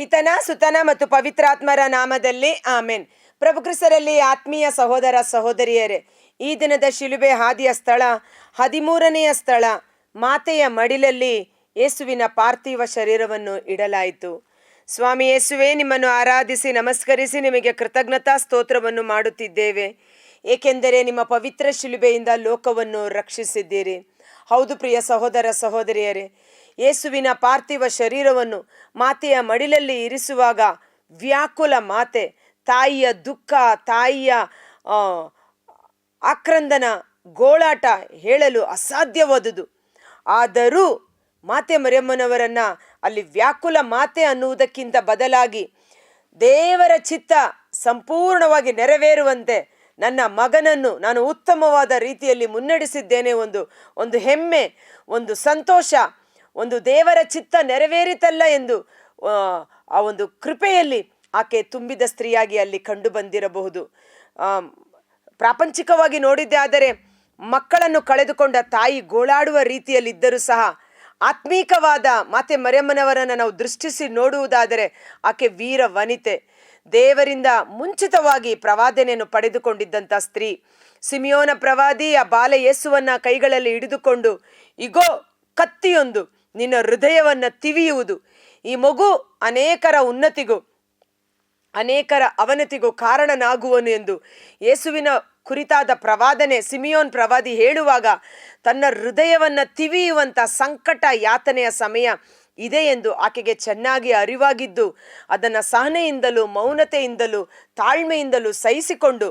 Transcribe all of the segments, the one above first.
ಪಿತನ ಸುತನ ಮತ್ತು ಪವಿತ್ರಾತ್ಮರ ನಾಮದಲ್ಲಿ ಆಮೆನ್. ಪ್ರಭು ಕ್ರಿಸ್ತರಲ್ಲಿ ಆತ್ಮೀಯ ಸಹೋದರ ಸಹೋದರಿಯರೇ, ಈ ದಿನದ ಶಿಲುಬೆ ಹಾದಿಯ ಸ್ಥಳ 13ನೆಯ ಸ್ಥಳ. ಮಾತೆಯ ಮಡಿಲಲ್ಲಿ ಯೇಸುವಿನ ಪಾರ್ಥಿವ ಶರೀರವನ್ನು ಇಡಲಾಯಿತು. ಸ್ವಾಮಿ ಯೇಸುವೆ, ನಿಮ್ಮನ್ನು ಆರಾಧಿಸಿ ನಮಸ್ಕರಿಸಿ ನಿಮಗೆ ಕೃತಜ್ಞತಾ ಸ್ತೋತ್ರವನ್ನು ಮಾಡುತ್ತಿದ್ದೇವೆ, ಏಕೆಂದರೆ ನಿಮ್ಮ ಪವಿತ್ರ ಶಿಲುಬೆಯಿಂದ ಲೋಕವನ್ನು ರಕ್ಷಿಸಿದ್ದೀರಿ. ಹೌದು ಪ್ರಿಯ ಸಹೋದರ ಸಹೋದರಿಯರೇ, ಯೇಸುವಿನ ಪಾರ್ಥಿವ ಶರೀರವನ್ನು ಮಾತೆಯ ಮಡಿಲಲ್ಲಿ ಇರಿಸುವಾಗ ವ್ಯಾಕುಲ ಮಾತೆ, ತಾಯಿಯ ದುಃಖ, ತಾಯಿಯ ಆಕ್ರಂದನ, ಗೋಳಾಟ ಹೇಳಲು ಅಸಾಧ್ಯವಾದುದು. ಆದರೂ ಮಾತೆ ಮರಿಯಮ್ಮನವರನ್ನ ಅಲ್ಲಿ ವ್ಯಾಕುಲ ಮಾತೆ ಅನ್ನುವುದಕ್ಕಿಂತ ಬದಲಾಗಿ ದೇವರ ಚಿತ್ತ ಸಂಪೂರ್ಣವಾಗಿ ನೆರವೇರುವಂತೆ ನನ್ನ ಮಗನನ್ನು ನಾನು ಉತ್ತಮವಾದ ರೀತಿಯಲ್ಲಿ ಮುನ್ನಡೆಸಿದ್ದೇನೆ, ಒಂದು ಹೆಮ್ಮೆ, ಒಂದು ಸಂತೋಷ, ಒಂದು ದೇವರ ಚಿತ್ತ ನೆರವೇರಿತಲ್ಲ ಎಂದು ಆ ಒಂದು ಕೃಪೆಯಲ್ಲಿ ಆಕೆ ತುಂಬಿದ ಸ್ತ್ರೀಯಾಗಿ ಅಲ್ಲಿ ಕಂಡು ಬಂದಿರಬಹುದು. ಪ್ರಾಪಂಚಿಕವಾಗಿ ನೋಡಿದ್ದೆ ಆದರೆ ಮಕ್ಕಳನ್ನು ಕಳೆದುಕೊಂಡ ತಾಯಿ ಗೋಳಾಡುವ ರೀತಿಯಲ್ಲಿದ್ದರೂ ಸಹ ಆತ್ಮೀಕವಾದ ಮಾತೆ ಮರಿಯಮ್ಮನವರನ್ನು ನಾವು ದೃಷ್ಟಿಸಿ ನೋಡುವುದಾದರೆ ಆಕೆ ವೀರ ವನಿತೆ, ದೇವರಿಂದ ಮುಂಚಿತವಾಗಿ ಪ್ರವಾದನೆಯನ್ನು ಪಡೆದುಕೊಂಡಿದ್ದಂಥ ಸ್ತ್ರೀ. ಸಿಮಿಯೋನ ಪ್ರವಾದಿ ಆ ಬಾಲ ಯೇಸುವನ್ನ ಕೈಗಳಲ್ಲಿ ಹಿಡಿದುಕೊಂಡು, ಇಗೋ ಕತ್ತಿಯೊಂದು ನಿನ್ನ ಹೃದಯವನ್ನು ತಿವಿಯುವುದು, ಈ ಮಗು ಅನೇಕರ ಉನ್ನತಿಗೂ ಅನೇಕರ ಅವನತಿಗೂ ಕಾರಣನಾಗುವನು ಎಂದು ಯೇಸುವಿನ ಕುರಿತಾದ ಪ್ರವಾದನೆ ಸಿಮಿಯೋನ್ ಪ್ರವಾದಿ ಹೇಳುವಾಗ ತನ್ನ ಹೃದಯವನ್ನು ತಿವಿಯುವಂಥ ಸಂಕಟ ಯಾತನೆಯ ಸಮಯ ಇದೆ ಎಂದು ಆಕೆಗೆ ಚೆನ್ನಾಗಿ ಅರಿವಾಗಿದ್ದು, ಅದನ್ನು ಸಹನೆಯಿಂದಲೂ ಮೌನತೆಯಿಂದಲೂ ತಾಳ್ಮೆಯಿಂದಲೂ ಸಹಿಸಿಕೊಂಡು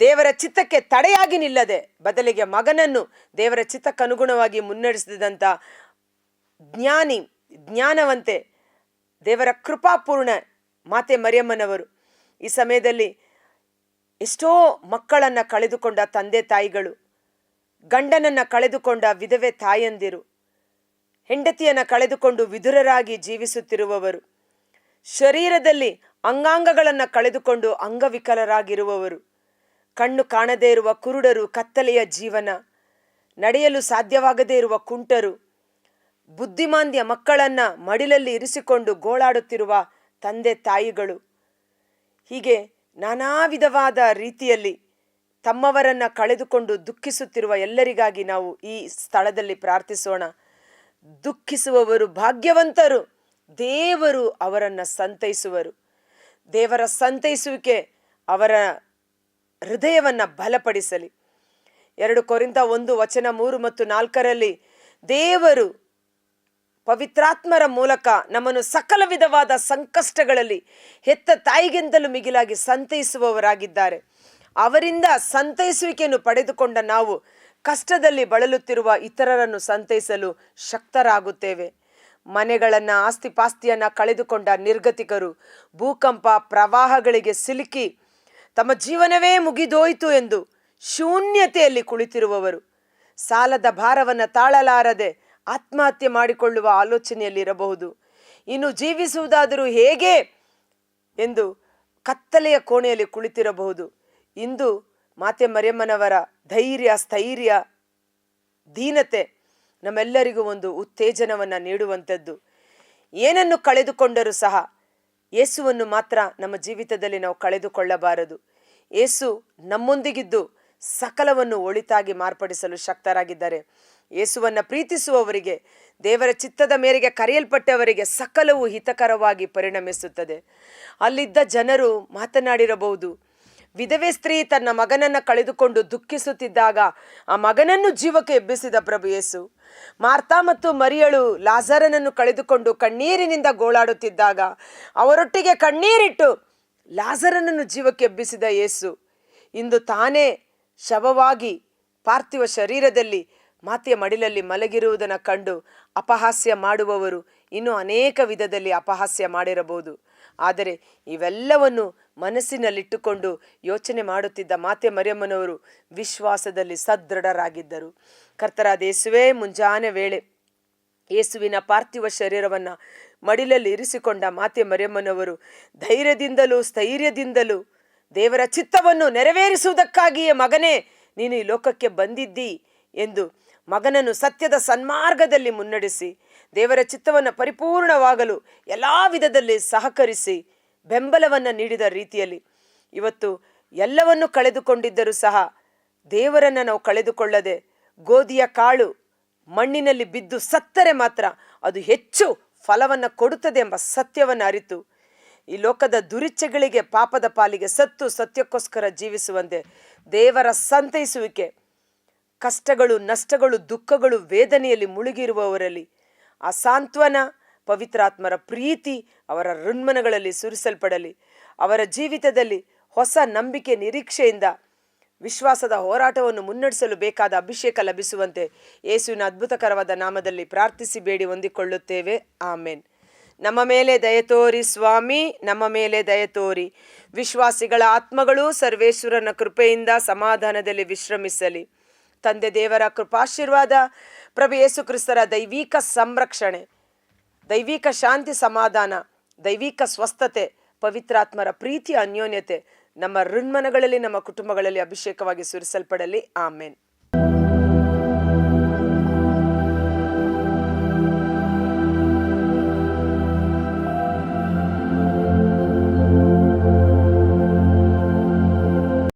ದೇವರ ಚಿತ್ತಕ್ಕೆ ತಡೆಯಾಗಿ ನಿಲ್ಲದೆ ಬದಲಿಗೆ ಮಗನನ್ನು ದೇವರ ಚಿತ್ತಕ್ಕನುಗುಣವಾಗಿ ಮುನ್ನಡೆಸಿದಂಥ ಜ್ಞಾನವಂತೆ, ದೇವರ ಕೃಪಾಪೂರ್ಣ ಮಾತೆ ಮರಿಯಮ್ಮನವರು. ಈ ಸಮಯದಲ್ಲಿ ಎಷ್ಟೋ ಮಕ್ಕಳನ್ನು ಕಳೆದುಕೊಂಡ ತಂದೆ ತಾಯಿಗಳು, ಗಂಡನನ್ನು ಕಳೆದುಕೊಂಡ ವಿಧವೆ ತಾಯಂದಿರು, ಹೆಂಡತಿಯನ್ನು ಕಳೆದುಕೊಂಡು ವಿಧುರರಾಗಿ ಜೀವಿಸುತ್ತಿರುವವರು, ಶರೀರದಲ್ಲಿ ಅಂಗಾಂಗಗಳನ್ನು ಕಳೆದುಕೊಂಡು ಅಂಗವಿಕಲರಾಗಿರುವವರು, ಕಣ್ಣು ಕಾಣದೇ ಇರುವ ಕುರುಡರು, ಕತ್ತಲೆಯ ಜೀವನ, ನಡೆಯಲು ಸಾಧ್ಯವಾಗದೇ ಇರುವ ಕುಂಟರು, ಬುದ್ಧಿಮಾಂದ್ಯ ಮಕ್ಕಳನ್ನು ಮಡಿಲಲ್ಲಿ ಇರಿಸಿಕೊಂಡು ಗೋಳಾಡುತ್ತಿರುವ ತಂದೆ ತಾಯಿಗಳು, ಹೀಗೆ ನಾನಾ ವಿಧವಾದ ರೀತಿಯಲ್ಲಿ ತಮ್ಮವರನ್ನು ಕಳೆದುಕೊಂಡು ದುಃಖಿಸುತ್ತಿರುವ ಎಲ್ಲರಿಗಾಗಿ ನಾವು ಈ ಸ್ಥಳದಲ್ಲಿ ಪ್ರಾರ್ಥಿಸೋಣ. ದುಃಖಿಸುವವರು ಭಾಗ್ಯವಂತರು, ದೇವರು ಅವರನ್ನು ಸಂತೈಸುವರು. ದೇವರ ಸಂತೈಸುವಿಕೆ ಅವರ ಹೃದಯವನ್ನು ಬಲಪಡಿಸಲಿ. 2 ಕೊರಿಂಥ 1:3 ಮತ್ತು 4 ದೇವರು ಪವಿತ್ರಾತ್ಮರ ಮೂಲಕ ನಮ್ಮನ್ನು ಸಕಲ ವಿಧವಾದ ಸಂಕಷ್ಟಗಳಲ್ಲಿ ಹೆತ್ತ ತಾಯಿಗಿಂತಲೂ ಮಿಗಿಲಾಗಿ ಸಂತೈಸುವವರಾಗಿದ್ದಾರೆ. ಅವರಿಂದ ಸಂತೈಸುವಿಕೆಯನ್ನು ಪಡೆದುಕೊಂಡ ನಾವು ಕಷ್ಟದಲ್ಲಿ ಬಳಲುತ್ತಿರುವ ಇತರರನ್ನು ಸಂತೈಸಲು ಶಕ್ತರಾಗುತ್ತೇವೆ. ಮನೆಗಳನ್ನು, ಆಸ್ತಿಪಾಸ್ತಿಯನ್ನು ಕಳೆದುಕೊಂಡ ನಿರ್ಗತಿಕರು, ಭೂಕಂಪ ಪ್ರವಾಹಗಳಿಗೆ ಸಿಲುಕಿ ತಮ್ಮ ಜೀವನವೇ ಮುಗಿದೋಯ್ತು ಎಂದು ಶೂನ್ಯತೆಯಲ್ಲಿ ಕುಳಿತಿರುವವರು, ಸಾಲದ ಭಾರವನ್ನು ತಾಳಲಾರದೆ ಆತ್ಮಹತ್ಯೆ ಮಾಡಿಕೊಳ್ಳುವ ಆಲೋಚನೆಯಲ್ಲಿರಬಹುದು. ಇನ್ನು ಜೀವಿಸುವುದಾದರೂ ಹೇಗೆ ಎಂದು ಕತ್ತಲೆಯ ಕೋಣೆಯಲ್ಲಿ ಕುಳಿತಿರಬಹುದು. ಇಂದು ಮಾತೆ ಮರಿಯಮ್ಮನವರ ಧೈರ್ಯ, ಸ್ಥೈರ್ಯ, ದೀನತೆ ನಮ್ಮೆಲ್ಲರಿಗೂ ಒಂದು ಉತ್ತೇಜನವನ್ನು ನೀಡುವಂಥದ್ದು. ಏನನ್ನು ಕಳೆದುಕೊಂಡರೂ ಸಹ ಯೇಸುವನ್ನು ಮಾತ್ರ ನಮ್ಮ ಜೀವಿತದಲ್ಲಿ ನಾವು ಕಳೆದುಕೊಳ್ಳಬಾರದು. ಯೇಸು ನಮ್ಮೊಂದಿಗಿದ್ದು ಸಕಲವನ್ನು ಒಳಿತಾಗಿ ಮಾರ್ಪಡಿಸಲು ಶಕ್ತರಾಗಿದ್ದಾರೆ. ಯೇಸುವನ್ನು ಪ್ರೀತಿಸುವವರಿಗೆ, ದೇವರ ಚಿತ್ತದ ಮೇರೆಗೆ ಕರೆಯಲ್ಪಟ್ಟವರಿಗೆ ಸಕಲವು ಹಿತಕರವಾಗಿ ಪರಿಣಮಿಸುತ್ತದೆ. ಅಲ್ಲಿದ್ದ ಜನರು ಮಾತನಾಡಿರಬಹುದು, ವಿಧವೆ ಸ್ತ್ರೀ ತನ್ನ ಮಗನನ್ನು ಕಳೆದುಕೊಂಡು ದುಃಖಿಸುತ್ತಿದ್ದಾಗ ಆ ಮಗನನ್ನು ಜೀವಕ್ಕೆ ಎಬ್ಬಿಸಿದ ಪ್ರಭು ಯೇಸು. ಮಾರ್ತಾ ಮತ್ತು ಮರಿಯಳು ಲಾಜರನನ್ನು ಕಳೆದುಕೊಂಡು ಕಣ್ಣೀರಿನಿಂದ ಗೋಳಾಡುತ್ತಿದ್ದಾಗ ಅವರೊಟ್ಟಿಗೆ ಕಣ್ಣೀರಿಟ್ಟು ಲಾಜರನನ್ನು ಜೀವಕ್ಕೆ ಎಬ್ಬಿಸಿದ ಯೇಸು ಇಂದು ತಾನೇ ಶವವಾಗಿ ಪಾರ್ಥಿವ ಶರೀರದಲ್ಲಿ ಮಾತೆಯ ಮಡಿಲಲ್ಲಿ ಮಲಗಿರುವುದನ್ನು ಕಂಡು ಅಪಹಾಸ್ಯ ಮಾಡುವವರು ಇನ್ನೂ ಅನೇಕ ವಿಧದಲ್ಲಿ ಅಪಹಾಸ್ಯ ಮಾಡಿರಬಹುದು. ಆದರೆ ಇವೆಲ್ಲವನ್ನು ಮನಸ್ಸಿನಲ್ಲಿಟ್ಟುಕೊಂಡು ಯೋಚನೆ ಮಾಡುತ್ತಿದ್ದ ಮಾತೆ ಮರಿಯಮ್ಮನವರು ವಿಶ್ವಾಸದಲ್ಲಿ ಸದೃಢರಾಗಿದ್ದರು. ಕರ್ತರಾದ ಯೇಸುವೇ, ಮುಂಜಾನೆ ವೇಳೆ ಯೇಸುವಿನ ಪಾರ್ಥಿವ ಶರೀರವನ್ನು ಮಡಿಲಲ್ಲಿ ಇರಿಸಿಕೊಂಡ ಮಾತೆ ಮರಿಯಮ್ಮನವರು ಧೈರ್ಯದಿಂದಲೂ ಸ್ಥೈರ್ಯದಿಂದಲೂ ದೇವರ ಚಿತ್ತವನ್ನು ನೆರವೇರಿಸುವುದಕ್ಕಾಗಿಯೇ ಮಗನೇ ನೀನು ಈ ಲೋಕಕ್ಕೆ ಬಂದಿದ್ದಿ ಎಂದು ಮಗನನ್ನು ಸತ್ಯದ ಸನ್ಮಾರ್ಗದಲ್ಲಿ ಮುನ್ನಡೆಸಿ ದೇವರ ಚಿತ್ತವನ್ನು ಪರಿಪೂರ್ಣವಾಗಲು ಎಲ್ಲ ವಿಧದಲ್ಲಿ ಸಹಕರಿಸಿ ಬೆಂಬಲವನ್ನು ನೀಡಿದ ರೀತಿಯಲ್ಲಿ ಇವತ್ತು ಎಲ್ಲವನ್ನು ಕಳೆದುಕೊಂಡಿದ್ದರೂ ಸಹ ದೇವರನ್ನು ನಾವು ಕಳೆದುಕೊಳ್ಳದೆ, ಗೋಧಿಯ ಕಾಳು ಮಣ್ಣಿನಲ್ಲಿ ಬಿದ್ದು ಸತ್ತರೆ ಮಾತ್ರ ಅದು ಹೆಚ್ಚು ಫಲವನ್ನು ಕೊಡುತ್ತದೆ ಎಂಬ ಸತ್ಯವನ್ನು ಅರಿತು ಈ ಲೋಕದ ದುರಿಚ್ಛೆಗಳಿಗೆ, ಪಾಪದ ಪಾಲಿಗೆ ಸತ್ತು ಸತ್ಯಕ್ಕೋಸ್ಕರ ಜೀವಿಸುವಂತೆ ದೇವರ ಸಂತೈಸುವಿಕೆ, ಕಷ್ಟಗಳು, ನಷ್ಟಗಳು, ದುಃಖಗಳು, ವೇದನೆಯಲ್ಲಿ ಮುಳುಗಿರುವವರಲ್ಲಿ ಆ ಸಾಂತ್ವನ, ಪವಿತ್ರಾತ್ಮರ ಪ್ರೀತಿ ಅವರ ಹೃನ್ಮನಗಳಲ್ಲಿ ಸುರಿಸಲ್ಪಡಲಿ. ಅವರ ಜೀವಿತದಲ್ಲಿ ಹೊಸ ನಂಬಿಕೆ, ನಿರೀಕ್ಷೆಯಿಂದ ವಿಶ್ವಾಸದ ಹೋರಾಟವನ್ನು ಮುನ್ನಡೆಸಲು ಬೇಕಾದ ಅಭಿಷೇಕ ಲಭಿಸುವಂತೆ ಯೇಸುವಿನ ಅದ್ಭುತಕರವಾದ ನಾಮದಲ್ಲಿ ಪ್ರಾರ್ಥಿಸಿ ಬೇಡಿ ಹೊಂದಿಕೊಳ್ಳುತ್ತೇವೆ. ಆಮೇನ್. ನಮ್ಮ ಮೇಲೆ ದಯತೋರಿ ಸ್ವಾಮಿ, ನಮ್ಮ ಮೇಲೆ ದಯತೋರಿ. ವಿಶ್ವಾಸಿಗಳ ಆತ್ಮಗಳು ಸರ್ವೇಶ್ವರನ ಕೃಪೆಯಿಂದ ಸಮಾಧಾನದಲ್ಲಿ ವಿಶ್ರಮಿಸಲಿ. ತಂದೆ ದೇವರ ಕೃಪಾಶೀರ್ವಾದ, ಪ್ರಭು ಯೇಸು ಕ್ರಿಸ್ತರ ದೈವಿಕ ಸಂರಕ್ಷಣೆ, ದೈವಿಕ ಶಾಂತಿ, ಸಮಾಧಾನ, ದೈವಿಕ ಸ್ವಸ್ಥತೆ, ಪವಿತ್ರಾತ್ಮರ ಪ್ರೀತಿಯ ಅನ್ಯೋನ್ಯತೆ ನಮ್ಮ ಹೃನ್ಮನಗಳಲ್ಲಿ, ನಮ್ಮ ಕುಟುಂಬಗಳಲ್ಲಿ ಅಭಿಷೇಕವಾಗಿ ಸುರಿಸಲ್ಪಡಲಿ. ಆಮೇನ್.